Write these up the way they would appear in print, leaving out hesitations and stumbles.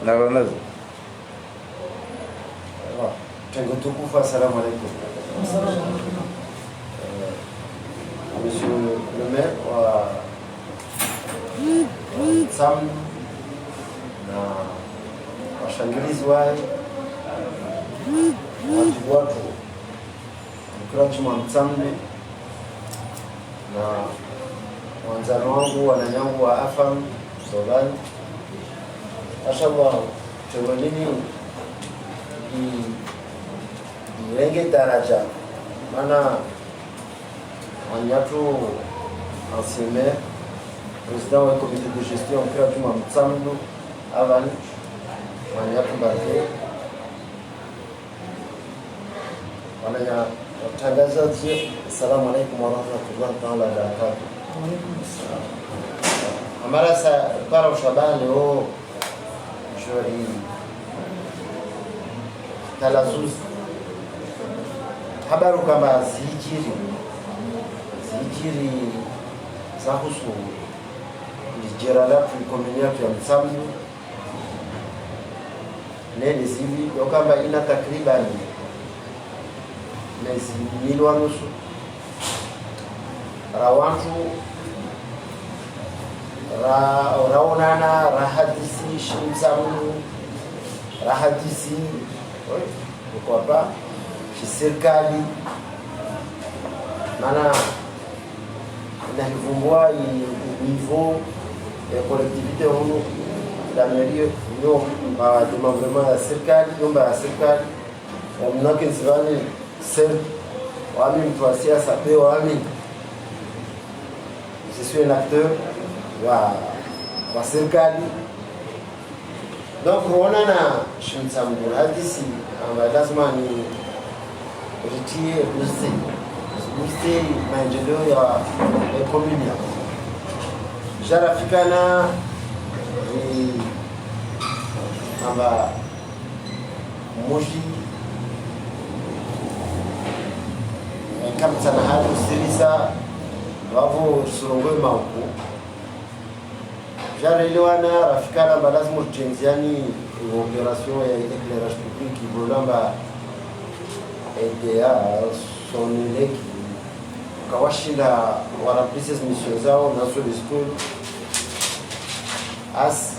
Naronazo. Tengo tukufu, assalamu alaikum. Monsieur le maire wa Sam na washangilizi wae watu mkirachuma Mtsambe na wanzano wangu wananyangu wa Afam Sodani. Mashallah, tuwelini irenge daraja mana wanyatu ancien maire président du comité de gestion mkirachuma Mtsambe avan wanyatu barke wananya watangazaji. Assalamu alaikum warahmatullahi taala wabarakatuh. Amara sa para ushabani o shori talazuz habaru kama zijiri zahusu lijeralatu komuniatu ya Mtsambe nene zivi yokamba ina takribani mezi milioni na nusu rawantu raonana rahadisi shimsamu rahadisi kwa serikali mana inahivumbua niveau ya collectivité hunu la mairie nyo ba demandement ya serikali nyumba ya serikali mnake nzivani ser wami mtu wa siasa pe wami je suis un acteur wa serikali donc kuona na shimsambu hadisi ambayo lazima ni ritie uste maendeleo ya ekonomia jarafikana amba moji kama sana hali usirisa wavo surongwe mauku jarelewana rafikana amba lazima utenziani operation ya éclairage public ibolamba EDA soneleki kawashinda warapise mission zao na school as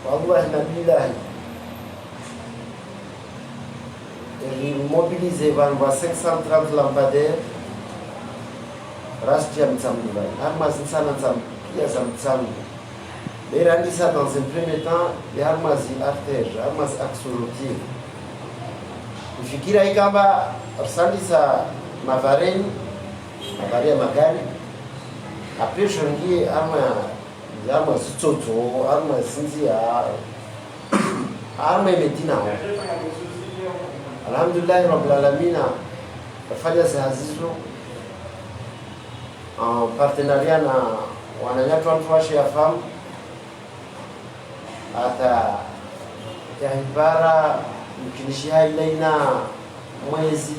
wallahi nabilahi mobiliser 530 lampadaires rasti ya Mtsambe armas sana pia za Mtsambe berandisa dans un premier temps les armas artères armas axolotiques kufikira ikamba arsandisa mavareni ya magari après jongier arma zitsotso arma sinzia arma medina alhamdulillah rabbil alamin afanya sahazizo en partenariat na wananyatu watu washe ya famu ata tahibara mkinishia ilaina mwezi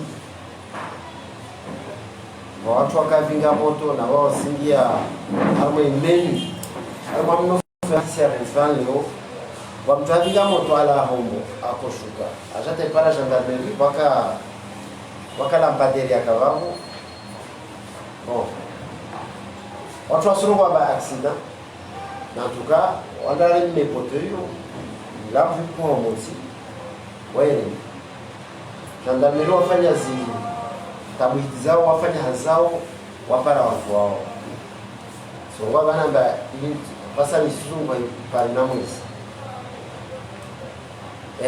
watu wakavinga moto na wao singia arma imeni arma mnofasi ya renzvan leo wamtavinga moto ala hombo akoshuka ajate para gendarmerie waka lampadaire ya kavangu bon watu wasurungwa ba accident na tuka wandale mmepoteyo lavu kwa mozi waere gendarmerie wafanya tabwiti zao wafanya hazao wapara wafu wao so wabanamba ili pasa misuzungwa pari na mwezi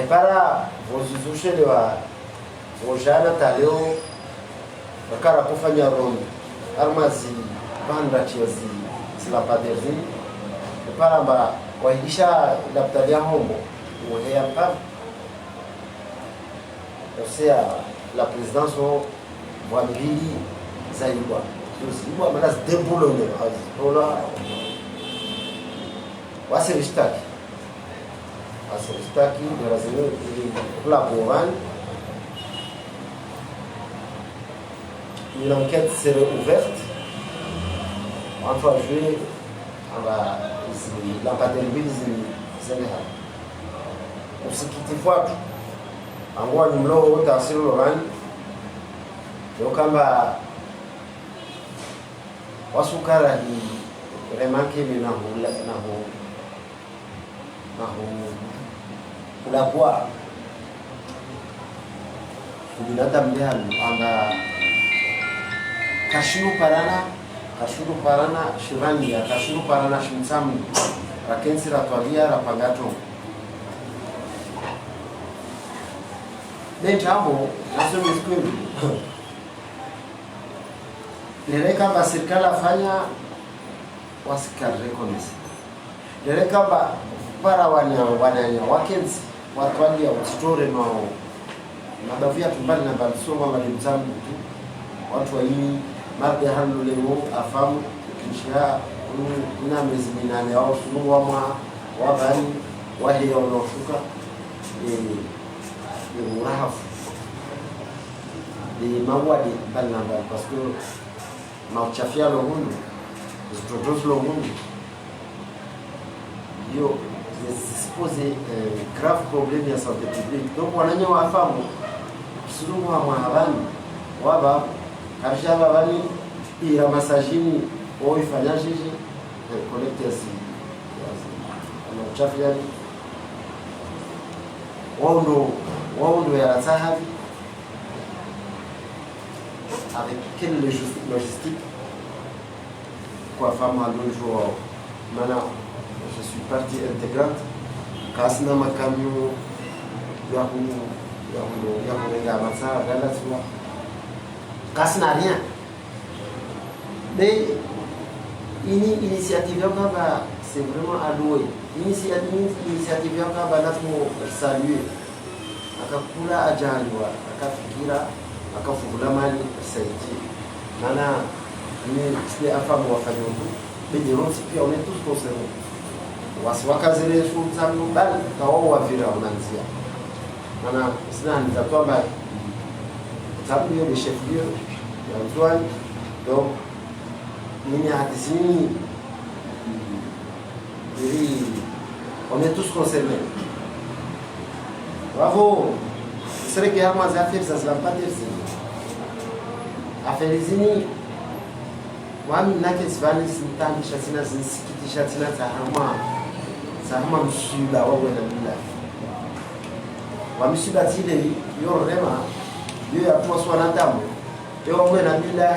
para vozizushele wa vojana taleo wakara kufanya rondo armazi banda chiazi silapaderzi para mba waidisha daftari ya hombo uheya pa osea la présidence wa mbili zaibwa zibwa manas debulone azola wasiristaki lazima ili plan une enquête serait ouverte entre juillet la paternité zile hapa usikitifu watu angua ni mlo wote asili lorani yo kamba wasukara hii remake ni na kulapua binadamu dehalu anga kashuru parana shirangia kashuru parana shimsamu rakensi ratwalia rapagato Nentamo, naso miskweli. Nileka ba serikali afanya wasikari reconnaissance. Nileka ba para wananya wakenzi watwali ya story no madavia tumbali na balisoma malimzamu tu. Watu wa hii marbe hanu leo afamu kisha kuna miezi minane au sunu wa bani wahi wanaoshuka rahafu di mawadi balnamba parce que mauchafia lo mundu zitotos lo mundu yo expose grave problème ya santé publique donc wananya wafamu sulumu wa mahabani waba karisha babani ira masajini au ifanyajiji collecteurs mauchafia waundo ya sahabi avec quelle logistique quoi femme à l'autre maintenant je suis partie intégrante kasna makamyo ya kurenga masa gala sua kasna rien mais ini initiative kama c'est vraiment alloué initiative kama lazima saluer akakula ajaliwa akafikira akafungula mali saidi maana ni sisi afamu wafanya huko bidi ronsi pia on est tous concernés wasiwakazile shulzangu bali tawao wavira unaanzia maana sina nitatoa mbali sababu hiyo ni chef lieu ya Antoine donc nini hadisini on est tous concernés. Bravo. C'est que armas affaires ça se va pas dire affaires zini wami nake sivani sintani shatina zinsikiti shatina sahama mshiba wawe na bila wamshiba tile yo rema yo ya kwa swana damu yo wawe na bila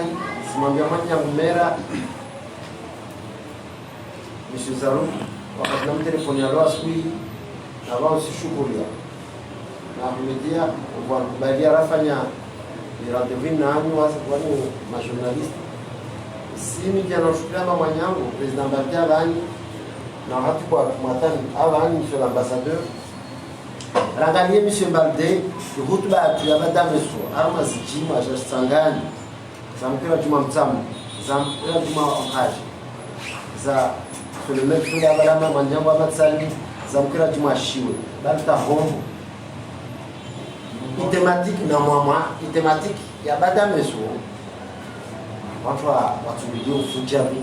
simambia manya mera Monsieur Zarou wakati na telefoni ya leo asubuhi na wao sishukulia na kumedia kwa kubalia rafanya rendez-vous na anyu wani majournaliste simi jana shukrama mwanyangu president Batia bani na hatu kwa matani avani monsieur l'ambassadeur rangalie monsieur Balde hutuba ya madame so arma zijima ja sangani zamkira juma mtamu zamkira juma okaji za sur le mec de la manjango amatsali zamkira juma shiwe balta hombo thématique na mama thématique ya badame so watu ndio ufujabi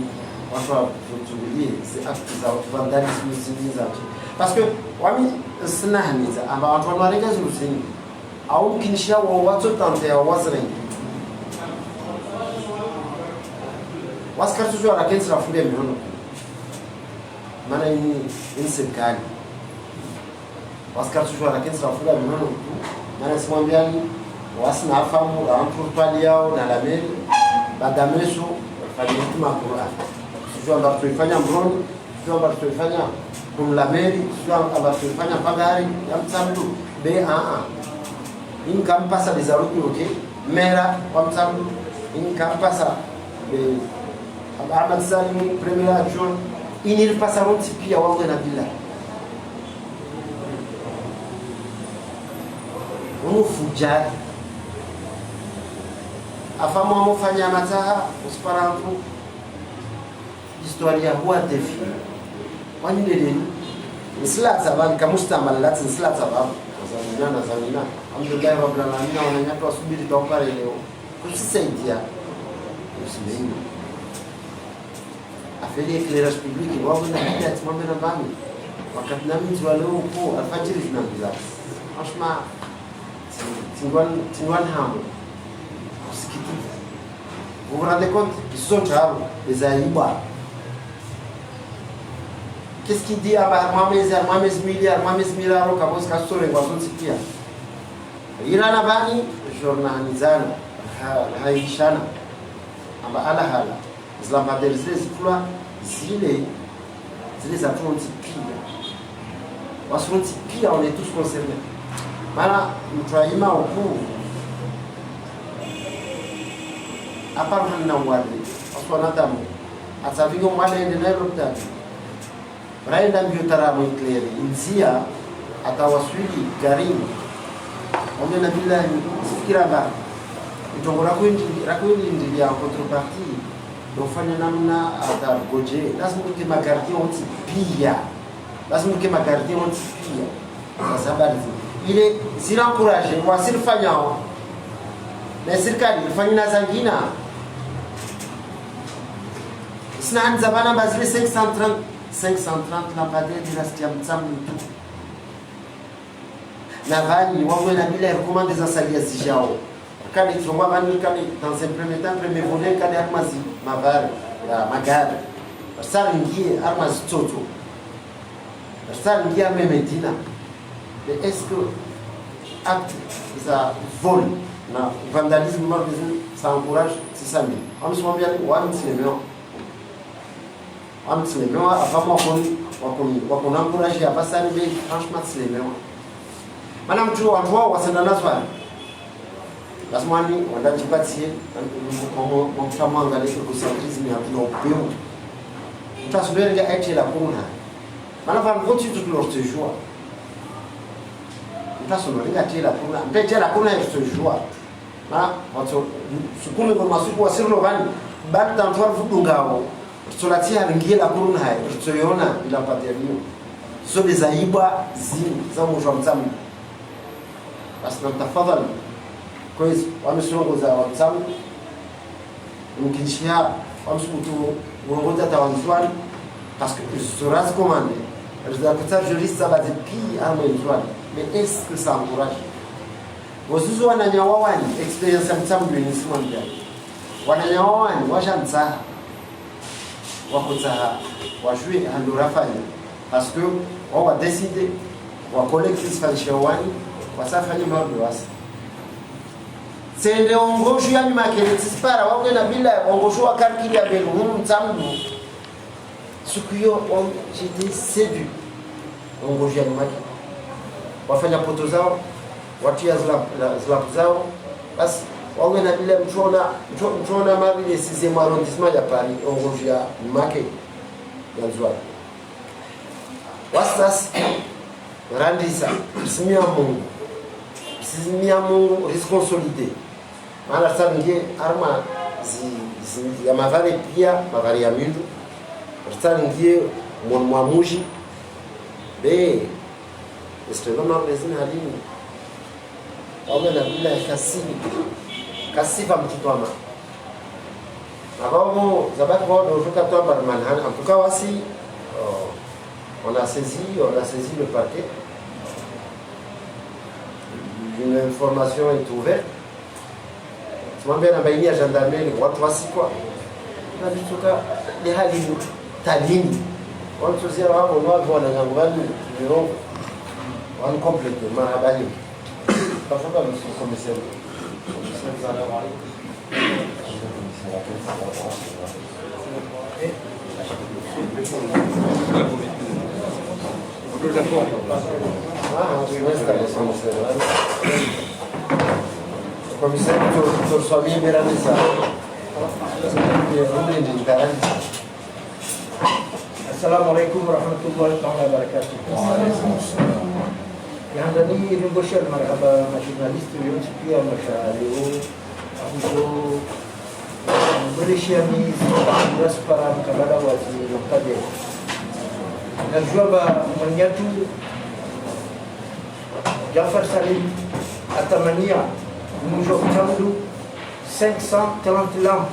watu futulie c'est acte za vandalisme civilisation parce que wami snahniza amba watu wanarenga zuzini au kinisha wa watu tante ya wazren waskar tuzo rakenzi rafunde miono maana ni serikali waskar tuzo rakenzi rafunde miono maana simwambiani wasina afamu la mturtali yao na la meli badameso fanya hikma Qur'an sio amba tuifanya mbroni sio amba tuifanya kumlameli sio amba tuifanya pagari ya mtamdu be in kampasa dizaruki okay mera wa mtamdu in kampasa be Ahmad Salim premier adjoint inil pasaroti pia wangu na bila ufujaji afamu amofanya mataha usparantu historia huwa defi wani dede isla saban kamustamal lat isla sabab zamina alhamdulillah rabbil alamin wananyatu asubiri tawakare leo kusisaidia usimeni afeli éclairage public wao na hata tumame na bami wakati na mtu wale huko alfajiri tunambila ashma tingwan hamu kusikiti vous vous rendez compte ils sont là les aïba qu'est-ce qu'il dit à Mohamed milliards kabos kastore ngwazon sikia ila na bani journalizana haishana amba ala hala islam hadelze zikula zile za tuonti pia wasunti pia on est tous concernés mara mtwaima huku apart na wale aswana tamu atavingo mwale ende na rupta raenda mbio taramu clear inzia atawaswili karimu on na bila fikira ba mtongo rakwindi ndilia contrepartie dofanya namna atargoje lazima uke magardi onti pia lazima uke magardi onti pia sababu ile zina encourager wasifanya na serikali ifanye na zangina sina anza bana bazile 530 lampadaires de la stiamtsam tout na vani wawe na bila recommande za salia zijao kama tunaomba vani kama dans un premier temps premier volet kama armazi mavari ya magari sasa ingie armazi toto sasa ingie arme Medina mais est-ce que acte ça vol na vandalisme marvisme ça encourage c'est ça mais on se bien on se met avant on encourage à passer mais franchement c'est le même madame tu vois wasenda nazwa lazima ni wanajipatie mtamo angalie kusakrizi ni hapo upeo utasubiri aje la kuna maana van vote tout leur te joie utasubiri aje la kuna mteje la kuna te joie na watu sukume kwa masuku wasirno vani baada tantwar fudungao tulatia ringie la kuna hai tutaona bila paterio so des aiba zin za mjomzamu basi tafadhali kwa hiyo wamesongoza wamzamu mkishia wamsukutu uongoza tawanzwani parce que seras commandé les acteurs juristes ça va de pire à moins mais est-ce que ça encourage wazuzu wananyawawani experience ya mtamu ni simwambia wananyawawani washamza wakoza wajue handurafanya parce que on va décider wa collectif fanchawani wasafanya mambo wasa sende ongoshu ya makele tispara wawe na bila ongoshu wa karkili ya belu mtamu sukuyo on j'étais séduit ongoshu ya makele wafanya poto zao watia zlap zao basi wawe na bila mchona mali le 6e arrondissement ya Paris ongoshu ya makele yanzwa wasas randisa simia Mungu risconsolide maana sasa ngie arma ya mavari pia mavari ya mindu sasa ngie mwamuji be estrenoma prezina halini au na bila kasifa mtitwama avant zabak bo dojuka to barman han en tout cas aussi on a saisi le parquet. Une information est ouverte. Tu m'as bien envoyé à gendarmerie, watu wasi kwa. Na bituka ni hali talini. Watu sio hapo ndio wanangangani ndio wan complete mahabali. Tafadhali monsieur commissaire. Commissaire Torswami Beranisa. Assalamualaikum warahmatullahi wabarakatuh. Yang tadi négocier marhaba ma journaliste yote pia mashauri au Brishani Raspara kabala wazi lokade. Najua mwenyatu Jafar Salim atamania mwisho mtamdu 530 lampes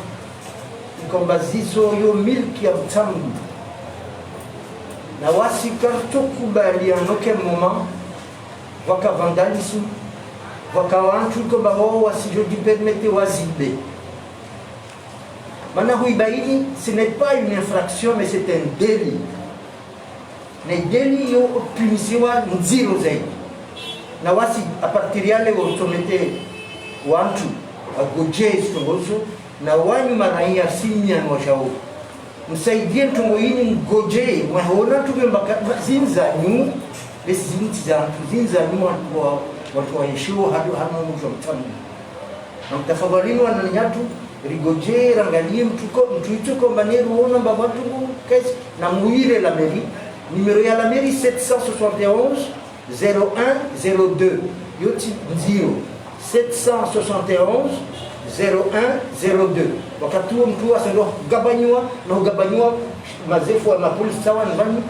kwamba zizo yo milki ya mtamdu na wasi kartokubaliano ke moment waka vandalisme waka wantu kwamba wao wasijojipermete wazibe. Maana huibaini, ce n'est pas une infraction mais c'est un délit. Na délit yo punisiwa nziro zaidi. Na wasi a partir yale watomete wantu agoje istongozo na wanyu maraia simia nwashao msaidie ntongo yini mgoje mwaona tubembaka zinza nyu zinza nyu watu waishiwo hadu hano mwisho mtamu na mtafadhalini wananyatu rigoje rangalie mtu ituko mbaneru uona mba watu kesi na muire la mairie numero ya la mairie 771 0102 yoti nziro 771 0102 wakati huo mtu asendo gabanywa na ugabanywa mazefu wa mapolisi sawa ndani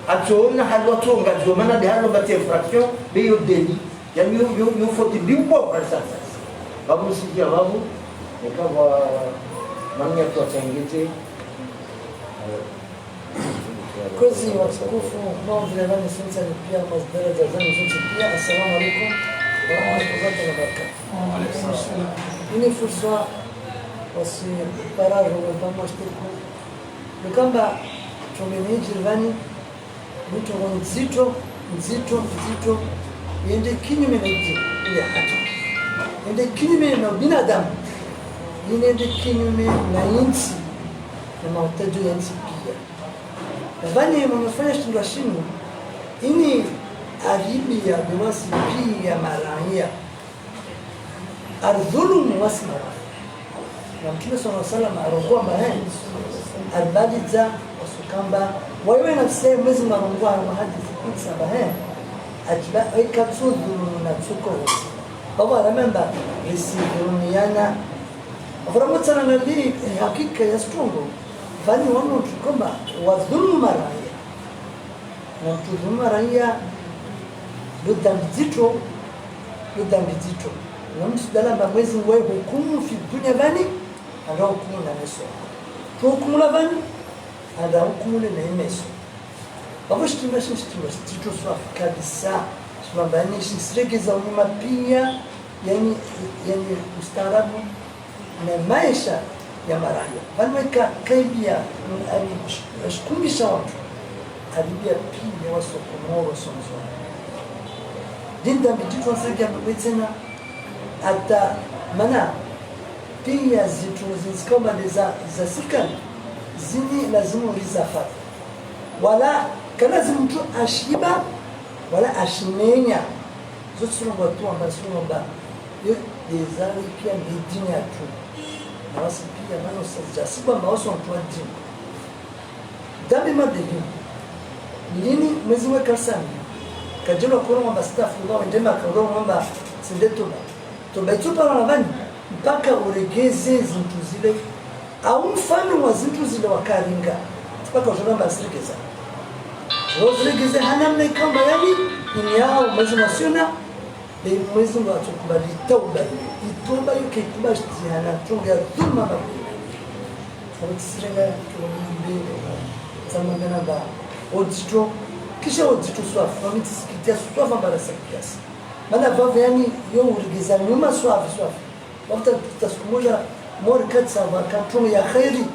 atuona haloto ngazo maana de halo bati infraction bio deli yani yo faute limpo kwa sasa babu sija babu nikawa nani atachangete kozi watukufu nao vile nani sasa ni pia masdara za zangu zote pia. Assalamu alaikum wa rahmatullahi wa barakatuh. Ini fursa wasi parajo wa mashtuko nikamba tumeneji rivani mtu mzito yende kinyume na ile haki, yende kinyume na binadamu, yende kinyume na insi na mautaji ya insi pia. Nadhani mnafanya shida shinu ini aribi ya binafsi pia marahia ardhulumu wasma na Mtume sallallahu alaihi wasallam arongoa mahali albadiza wasukamba wewe nafsi mwezi marongoa hadithi kusaba ajba ikatudhulu na tsuko baba remember risivuniana aframutana nabii hakika ya stongo fani wano tukomba wadhuluma raia na tudhuluma raia dhambi zito na mtu dalamba mwezi wewe hukumu fi dunia bani ndio hukumu na meso tu hukumu la bani ndio hukumu na meso baba shitima zito swa kabisa swa bani sisregeza umma pia yani ustaarabu na maisha ya maraya vanweka kaibia ashkumisha watu alibia pia wasokomoro sonzo dinda bitu wasaka mwetena ata mana pia zitu zikoma za sikani zini lazimu rizafat wala kana mtu ashiba wala ashimenya zote sura watu ambao sura yo dezali pia bidini ya tu na wasi pia nano sajasiba maoso mtuwa dini dabi madeli nini mwezi weka sana kajolo koro mwamba stafu ngawa ndema koro mwamba sindeto tubetupa wanavani mpaka uregeze zintu zile au mfano wa zintu zile wakaringa mpaka ujolamba sirigeza rozregeze hana mnaikamba yani ini yao mwezi nasiona mwezi wa tukubali tauba itoba yuke ituba jihana tunga dhulma mabina abitsirega tulumbe zamangana ba odito kisha odito swafu amitisikitia swafu mbala sakiasi mana vavu yani yo urigeza nyuma swafu wafta taskumoja mori katsa vakantu ya khairi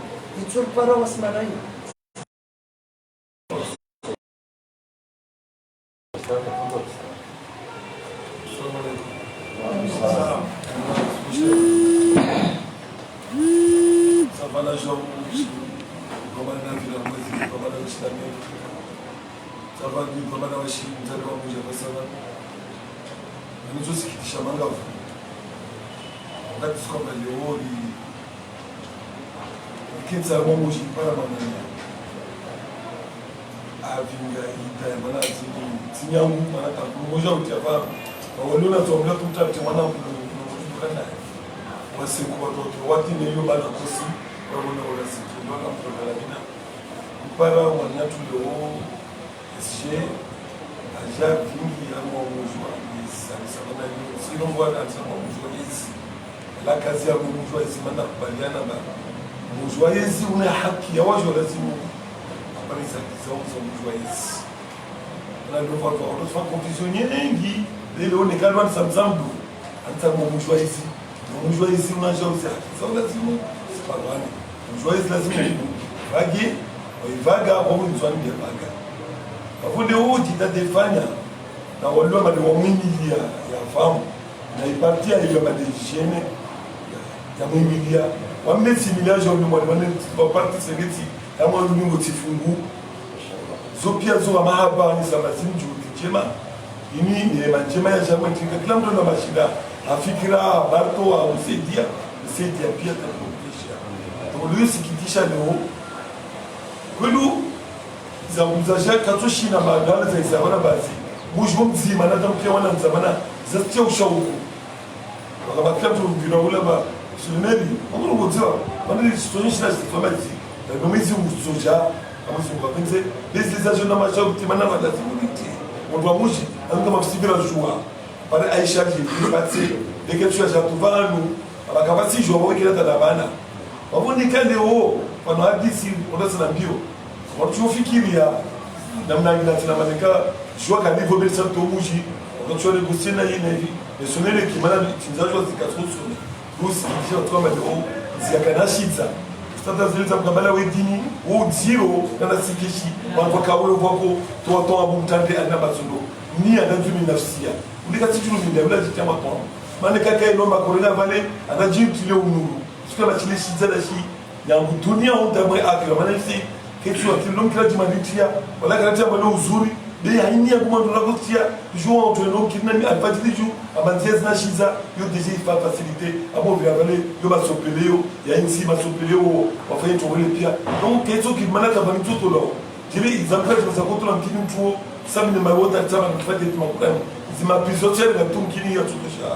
itur para wasmanai Savana João, comandante da música, comandante do Estamento, Savana do comandante do Chile, Zé Gomes, a Savana. Eu não sei se te chamando ao fundo. Não é que se compra de ouro e quem sabe uma música para a manhã. A vinga e a mana tinha mana tá com o jogo de avar. O Luna to mulher tu tá te mana no kana. Você com o wati ne yo bana kosi para o não rasi tu não na programa bina. Para o natu do SG a já vinga a uma mujua isso sabana ni se não guarda essa uma mujua isso. La kazi ya mujua isso manda kubaliana ba mujua hizi una haki ya wajo lazima aparece a visão dos juízes. Ela não vai falar, nós vamos confusionar ninguém. Ele onde cada um sabe zambu, antes vamos juízes, não já usa. Só lazima se falando. Os juízes lazima vague, ou vaga ou os juízes de vaga. Afundi hoje da defanya na walio mali wa mwimilia ya famu na ipartia ile mali higiene ya mwimilia wa mesi milajo ni mwali wane wa parti segeti ya mwali ngo tifungu zo pia zo wa mahaba ni sabatin juu jema ini ni manjema ya jamii kinga kila mtu na mashida afikira barto au usaidia pia takupisha to sikitisha leo kwelu za mzaja katoshi na magala za izabana basi mujbo mzima na tamkia wana nzamana zatia ushauku wakabakila mtu mbira ule ba sulimeli amuru ngozewa wanda situonyesha na situamazi na nomezi uzoja amuzi mwapenze bezi za jona masha utimana wala zimuliti mwandwa muji anga mafisibira jua pare aisha ji batse deke tuya jatuvanu abakabasi jua wawekila tadabana wabundi kande o pano hadisi ondasa na mbio watufikiria namna inatina maneka jua kalivo besa tomuji wakati negosie na yeye hivi nesonele kimana tinzajo zikatosona rusi kisha watu leo ziakanashiza stata zileta mkabala wedini o zero na sikishi wanatoka wewe wako toa bumtande anabazundo ni anajumi nafsia ndika tijuru ndio bila jitama kwa maana kaka ino makorena vale anajitile unuru sika bachilishi zada shi ya dunia utamwe akira maana hivi kitu akilomkira jimalitia wala karatia balo uzuri de haini ya kumando la kotia jour entre nous qui n'a pas dit jour abanzez na shiza yo déjà il va faciliter abo via vale yo ba sopeleo ya insi ba sopeleo wafanye towele pia donc kezo ki manaka ba mtoto lo jili exemple za kotola mkini mtuo sabi ni mawota tsama kufanya tu makuram zima pizotia na tumkini ya tutosha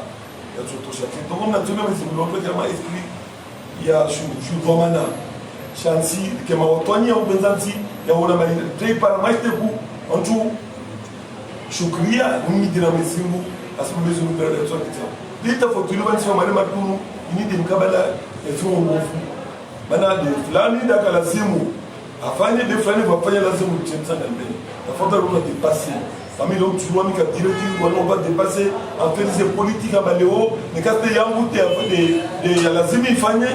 donc on a tenu mais l'autre kama esprit ya shu domana chansi kama otoni au benzanti ya ona mali tei para mais tempo ontu shukria umidira mesimu asumbezo mbele ya tsakita lita fotulu bansi wa marema tunu inidi mkabala efu ngofu bana de fulani da kala simu afanye de fulani vafanya lazima mtsemsa mbele tafuta ruka dépasser famille on tuwa mika directive wala on va dépasser en fait ces politiques abaleo ne kaste yangu de ya lazima ifanye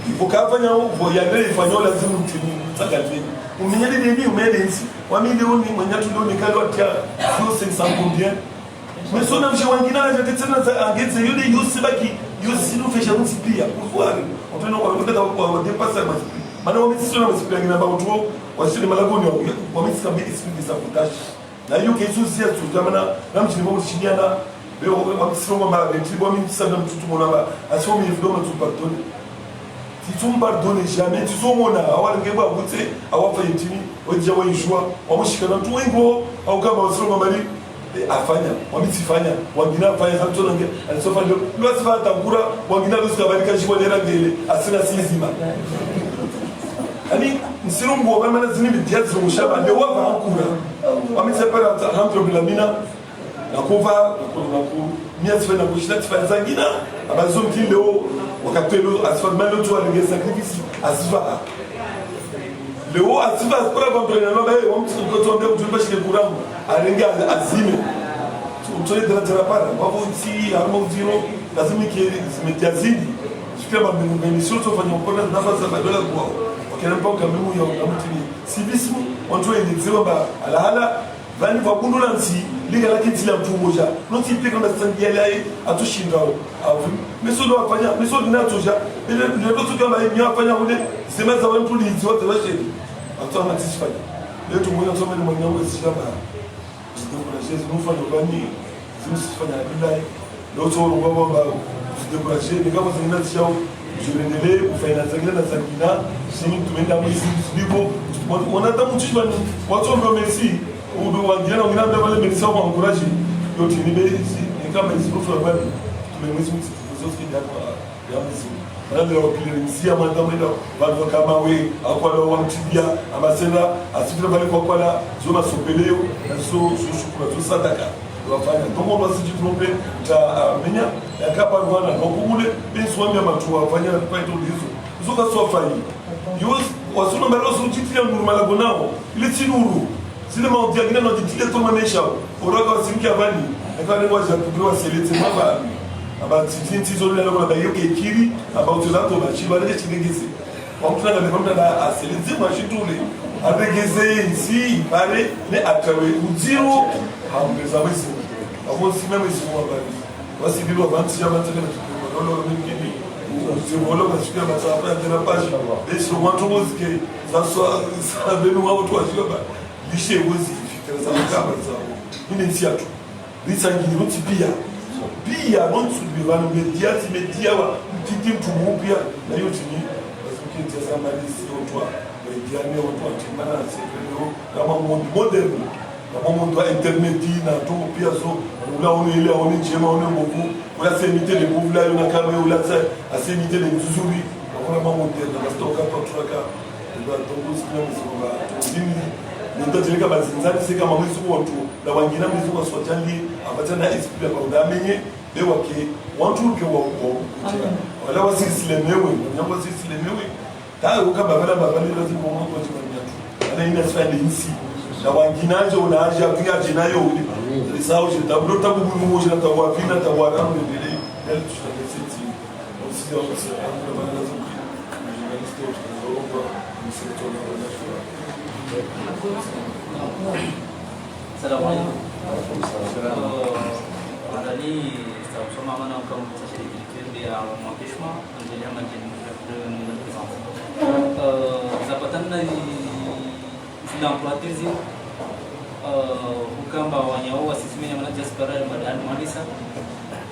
ikokafanya voyage ifanye lazima mtsagaleni umenyele nini umelenzi wa milioni mwenyatu ndio nikalo atia 500 combien mais sona mshe wangina na tetena za angeze yule yusibaki yusiru fesha msipia kufuari oteno kwa kwa dépasser maana wamesisi na msipia ngina ba watu wasili malagoni wamesisi kama esprit de sabotage na hiyo kesu sia tutamana na mchini bomo chiniana leo wamesisi ngoma mara ntibo wamesisi na mtutu mona asomi yifdoma tu pardon si tu ne pardonnes jamais, tu sais mon awal ngeba bute awafa yitini wajja wayishwa wamushikana tu wengo au kama wasiro mamali afanya wamitifanya wangina afanya santo nange alisofa ndio lwasifa tankura wangina luskabalika shiko lera ngele asina sizima ani msirungu wa mama zini bitiazi mushaba ndio wava ankura wamisepara alhamdulillah mina nakuva naku miezi fena kushita tifanya zangina abazomti leo wakatelo asfalmano tu alinge sacrifice asva leo asva kwa bambele na baba yao mtu mtoto ndio mtu bashike kuramu alinge azime tutole tena para wapo si harmo zero lazima zimetiazidi sikia bambele sio tofanya ukona nafasi za badala kwa wakiampa kama ya mtini civisme on doit dire ba alahala vani va kundula nsi liga lakini tila mtu mmoja noti pika na sangiala atushinda au mesodo afanya mesodo na toja ile ndio tu kama yeye afanya ule sema za watu lizi wote washeni atama tisifanya leo tumeona soma ni mwenye wangu sishaba ndio kuna shezi mfano bani zimsifanya bila leo tu wao wao zideburaje ni kama zina zishao jiendelee kufanya zingine na zingine sisi tumeenda mwezi ndipo wanadamu tushibani watu ambao Messi udo wanjana ngina wale menisa wa encourage yote ni bezi ni kama isirufu bali tumemwezi mtsozoski ya mwezi ndio wapili msia mwanda mwenda watu kama we akwala wa mtibia amasena asifira bali kwa zona sopeleo na so shukura tu sadaka wafanya ndomo wasiji trompe ta menya yakapa bwana nokule bin swambia matu wafanya paito lizo zoka sofai yos wasuna mbalo so titile nguru malago nao ile tinuru zile maodia ngina no titile to manesha oroka wasimki abani akane waje kupewa selete maba aba tititi zo lelo na yoke kiri aba utulato ba chiba le chidegeze wakutana na kwamba na aselete mashitule adegeze nsi pale ne akawe uziro haongeza wezi abo simeme zimwa bali wasibilwa bantu yabatele lolo mingine uzibolo basikia matapa ya tena page eso wantu muzike zaswa sabenu watu washiba lishe wezi fikira za kama zao ine nsiatu litsangi ruti pia non subivano media wa mtiki mtumupia na yote ni basikia za malisi otwa media ni otwa timana sekelo kama modern kama mondo internet na to pia so ula ile oni jema oni mbovu ula semite le mbovu la yona kama ula sa asemite le nzuri kwa mambo modern na stoka kwa tuka ndio tongozi kwa mzungu ndini ndio tulika bazinzani sika mamwisu watu na wangina mwisu wa swatali abatana explain kwa udamenye bewa ke wantu ke wa wala wasisilemewe nyambo sisilemewe ta ukababala babali lazima mambo tumanyatu ana ina swali insi na wanginaje unaje apigaje nayo uli risao je tablo tabu moja na tawafina tawaramu ndele ndio tutaseti usije usije na bana lazima journaliste tunaomba msito na wanashua Assalamu alaikum. Andani sama mana kama mtashiriki ya mwakishma ndio majini zapatan na zinampatizi ukamba wanyawa wasimenya mana jaspara ya madani manisa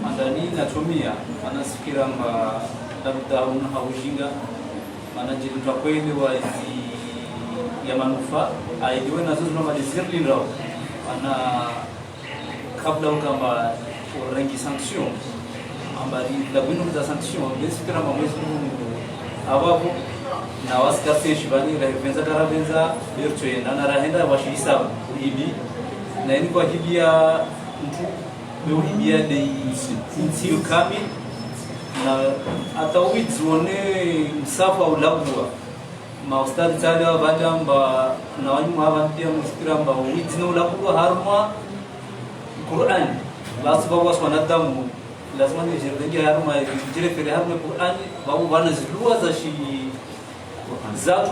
andani natumia anasikira mba labda una haujinga mana jitu takweli wa ya manufaa aidiwe nazo zinamalizirli ndio ana kabla ukamba rangi sanction ambari la bwino za sanction besikira mamwezo abapo na wasikase shibani ravenza karavenza bertwe na rahenda washisa hivi na ni kwa hibia mtu beuhibia de insi kamili na atawizone msafa ulabwa maustadi tala badamba na wanyuma habantia muskiramba wizina ulabwa harma Quran lazima waswanadamu lazima ni jirenge harma jire fere harma Quran babu bana zilua za shi zatu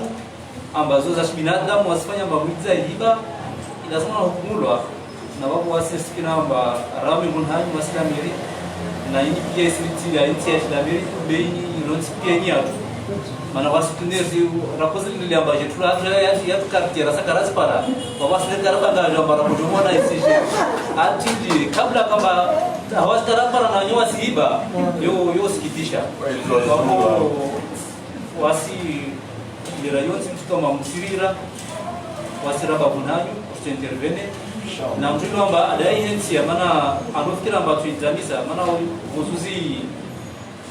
ambazo za binadamu wasifanya mawiza hiba lazima hukumulwa na babu wasisikina amba rami munhaji waslamiri na ini pia isiti ya inti ya shlamiri beini ronsi pia nyatu mana wasikunezi rakozi lili ambaje tulaza ya tukartia rasa karazi para baba sile karabanga jamba rakojomo na isije atiji kabla kama hawasi karabara na nyoa sihiba yo sikitisha wao wasi ndira yonsi mtoma msirira wasiraba kunanyo intervene na mtu amba adai hensi ya mana anofikira amba tuitamiza mana uzuzi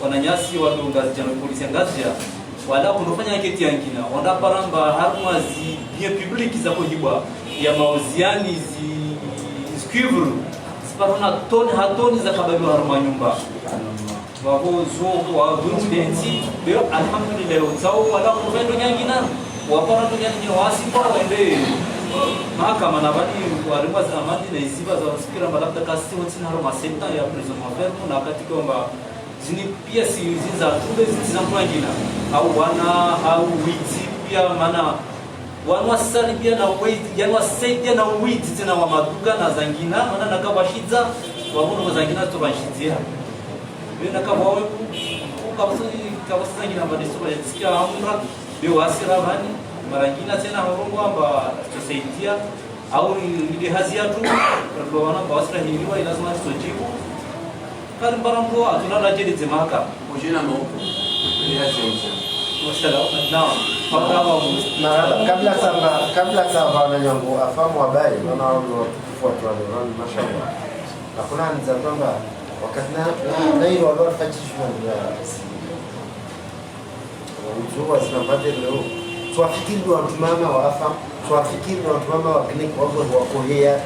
wananyasi watu ngazi ya polisi ngazia wala kunofanya keti yangina onda paramba harmazi bien public za kuhibwa ya mauziani skivru sparona hatoni za kababu harma nyumba wako zo wa dundensi leo alhamdulillah zao wala kufendo nyangina wapara to nyangina wasipa wende mahakama na bani warimwa zamani na isiba za spira labda kasi wote na harma senta ya prison mafermo na katika kwamba zini pia si za tube zinamwangina au wana au witi pia maana wana sali pia na witi yani wasaidia na witi tena wa maduka na zangina maana nakabashiza wabono zangina to bashidia bena kama wewe kabisa zangina badiso basikia amra bio asira bani marangina tena horongo amba tusaidia au ile hazia tu ndio wana basira hiliwa lazima tujibu kan barambo atuna jeli zemaka ujina no ni haja kabla saba na yangu afamu habari naona watu wanaona mashallah na kuna anza kwamba wakati na hiyo wale wafachishwa ndio wajua zinapata leo tuafikiri watu mama wa afamu tuafikiri watu mama wa clinic wako kohea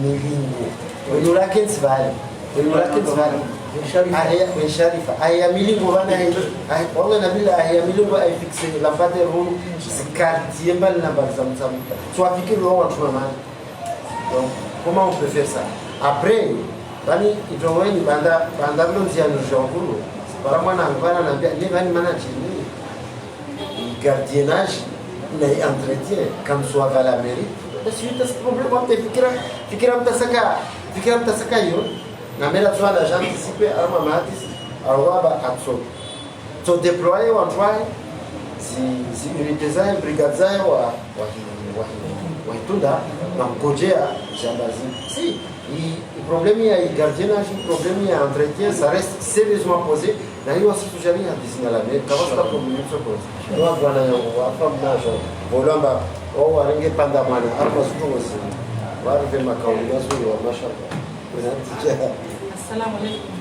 ni lingo wenu lake sivali المركز فعلا من شريفة هي ميلينغو أنا والله نبيل هي ميلينغو أي فيكسي لامباتي رون سكارتي بال نبال زم soit فيكر لو أنت ما donc comment on peut faire ça après bani itongweni banda blonzi ya njongulu para mwana ngwana na bia ni bani manager ni gardiennage na entretien comme soit à la mairie suite à ce problème on te fikira mtasaka hiyo na mera tu ala gens anticiper ama matis alwaba atso to deployer wa try si unité za brigade za wa itunda na ngojea jambazi si le problème ya gardiennage le problème ya entretien ça reste sérieusement posé na hiyo sisi tujali hadithi na la mairie kama sita problème sio kwa ndio bwana yangu hapa mnazo bolamba au arenge panda mwana hapa sio warve makauli mazuri wa mashallah Assalamu alaikum.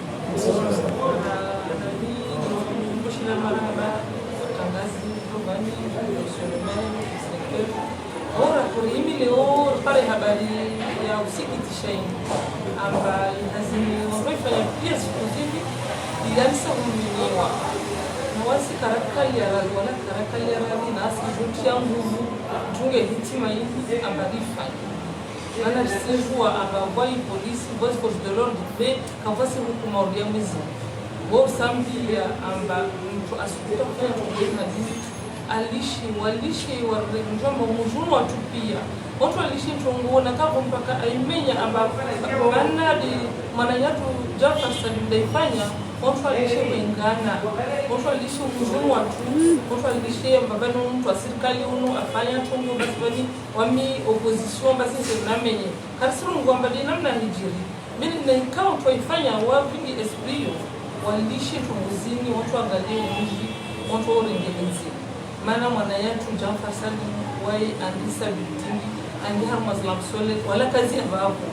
Kushina marhaba tangazi rubani Suleiman inspector. Ora kurimi leo pale habari ya usikitisha amba lazima wafanye pia siku hizi ilianza kuminiwa. Na wasi karakali ya wala karakali ya na asijutia nguvu tunge hitima hizi amba rifanye. Ana sejua abawai polisi voice force de l'ordre be kavasi hukumarudia mwezi wo sambia amba mtu asikuta kufanya kugeza dini alishi warenjomba mujunu watu pia watu alishi tunguona kama mpaka aimenya amba bana di mananyatu Jafar Salim daifanya watu alishi wengana watu alishi mujunu watu alishi mbabano mtu wa serikali uno afanya tungu basi wami opposition basi senamenye kasuru ngwamba de namna hijiri mimi na ikao toifanya wapi esprit walishi tunguzini watu angalie mji watu orengelezi maana mwana yetu Jafar Salim wai andisa bitingi andi har muslim sole wala kazi abapo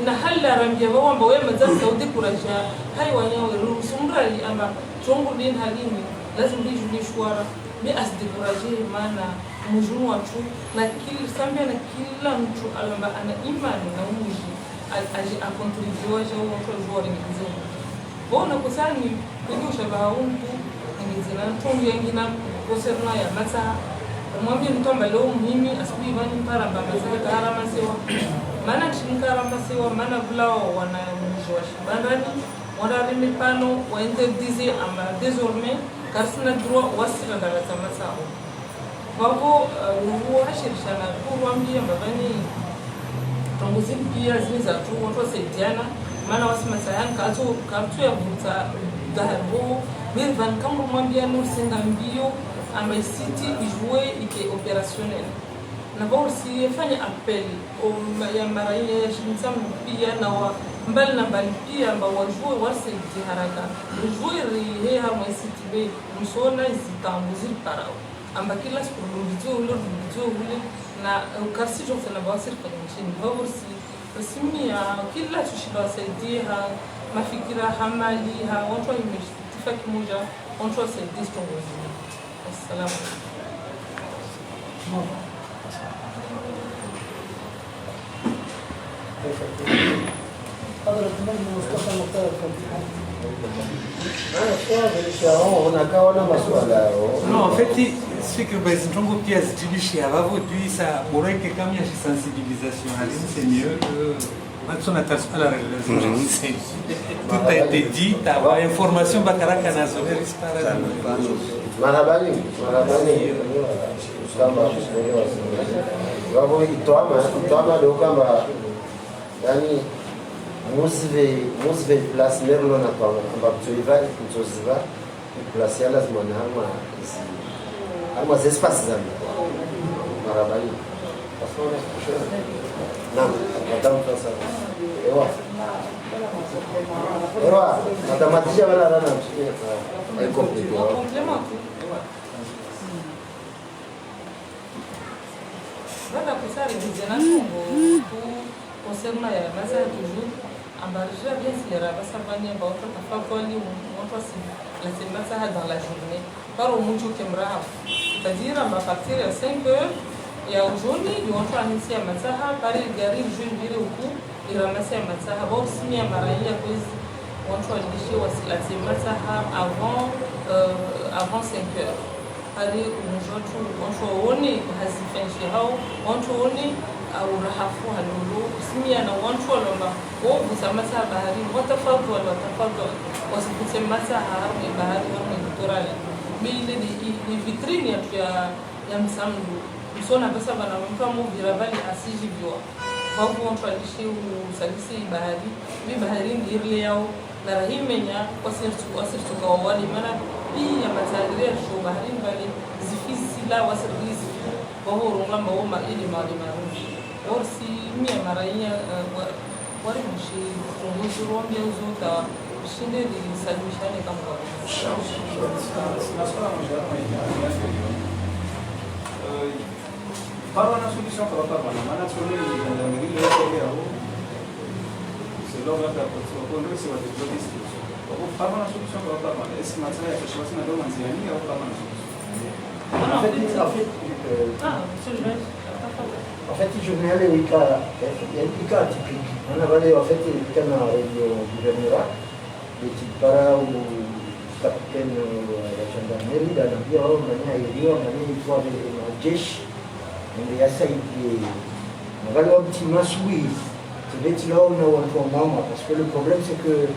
na hala rambia wamba wewe mazazi saudi kuraja hai wanyawe rusumrali ama tungu din halini lazima dijuni shwara mi asdikuraje maana mujunu watu na kila sambia na kila mtu alamba ana imani na umuji aje akontribuwa jawo watu wale ngizo bona kusani ndio shabaha untu ngizina tungu yengina koserna ya mata mwambie mtomba leo muhimu asubuhi bani para baba zake karama sewa maana chinkarama sewa maana bulao wana mujwa shibandani wana rimipano wa interdize amba désormais karsina droit wasira ndala masao babo uwo hashirishana kuwambia mbabani tongozi pia ziza tu watu wasaidiana maana wasima sayan katu ya vuta dahabo mirvan kama mwambia nusinga mbio amba city ijue ike opérationnel na bao sifanya appel ya maraia ya shimsam pia na wa mbali na mbali pia amba wajue wasaidi haraka ujue rihe harma city be msona zitambuzi parao amba kila siku ndio ule na kasi jote na bawasir kwa nchini bao simia kila tushiba wasaidia mafikira hamali ha watu imefika kimoja watu wasaidia stongozi. Assalamu Non, en fait, c'est que les gens qui ont dit ça pourrait que quand il y a une sensibilisation, c'est mieux que. Tout a été dit, tu as information bakaraka nationale marabani kama wao itoama leo kama yani musive place merlo na kwa tuiva kutoziva place lazima na harma espace za marabani naam madam sasa ewa matamatisha wala rana eko kitu Voilà, pour ça, les visionnages concernant la masse toujours, embarrassé bien si les rabats s'abandonnent, on va faire quoi, on va se laisser masse dans la journée. Par au moins, c'est-à-dire, on va partir à 5 heures et aujourd'hui, on va initier à masse, par les gars, je vais au coup. iramasa ya matsaha bao simia maraia kwezi watu walishi wasilati matsaha avant 5 heures hadi umjotu watu waone hazifenshi hao watu waone au rahafu halulu simia na watu walomba wao busamasa bahari watafadhali wasipite matsaha ya bahari wa litorali bile ni vitrine ya msamdu msona pesa bana mpa movie ravali asijivyo hapo watu walishi usalisi bahari bi bahari ndirle yao na rahimenya wasirtuka wawali mana hii ya matagiri ya show bahari mbali zifisi la wasirisi waho rungamba woma ili mali marufi orsi mia maraia wari mshi tunguzi rombi ya uzota shinde di salmishane kama kwa parla una solution per la parla, ma nazionale nella migliore che ho se lo va da con lui si va di giudizi o parla una solution per la parla e si mazza che ci va una domanda ziani o parla una solution en fait journal est cas typique on a valé en fait kana radio gouvernorat de Tipara ou capitaine de la gendarmerie dans l'avion on a fois de jeshi ndio yasaidia wale wa mtima sui c'est là on a un mama parce que le problème c'est que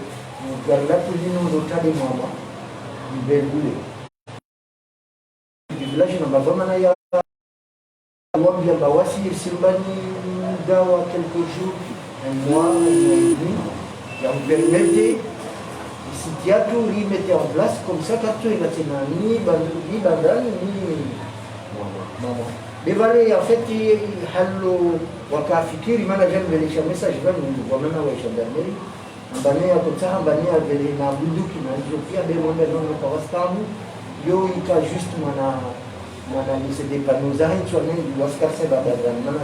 nous garde la cuisine au tas de mama du belgoulé du village na mama ya wambia bawasi simbani dawa quelques jours un mois et demi ya permettre ici théâtre il mettait en place comme ça quand il a tenu ni bandani ni mama Bevale en fait hallo wakafikiri maana jambo lilisha message vani kwa maana wa gendarmerie ambane ya kutaka ambane ya vile na bunduki na hiyo pia bebo ndio kwa wastamu yo ika just mwana lise de panouza hicho nini wasikase baba maana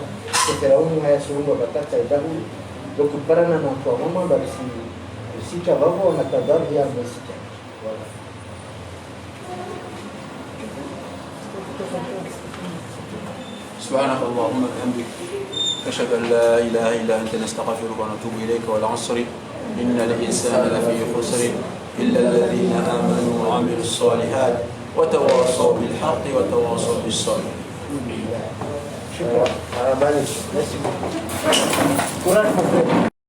kwa haya songo batata idabu donc parana na kwa mama basi sita babo na tadabu ya mesita voilà سبحانك اللهم وبحمدك أشهد أن لا إله إلا أنت نستغفرك ونتوب إليك والعصر إن الإنسان لفي خسر إلا الذين آمنوا وعملوا الصالحات وتواصوا بالحق وتواصوا بالصبر. شكرا.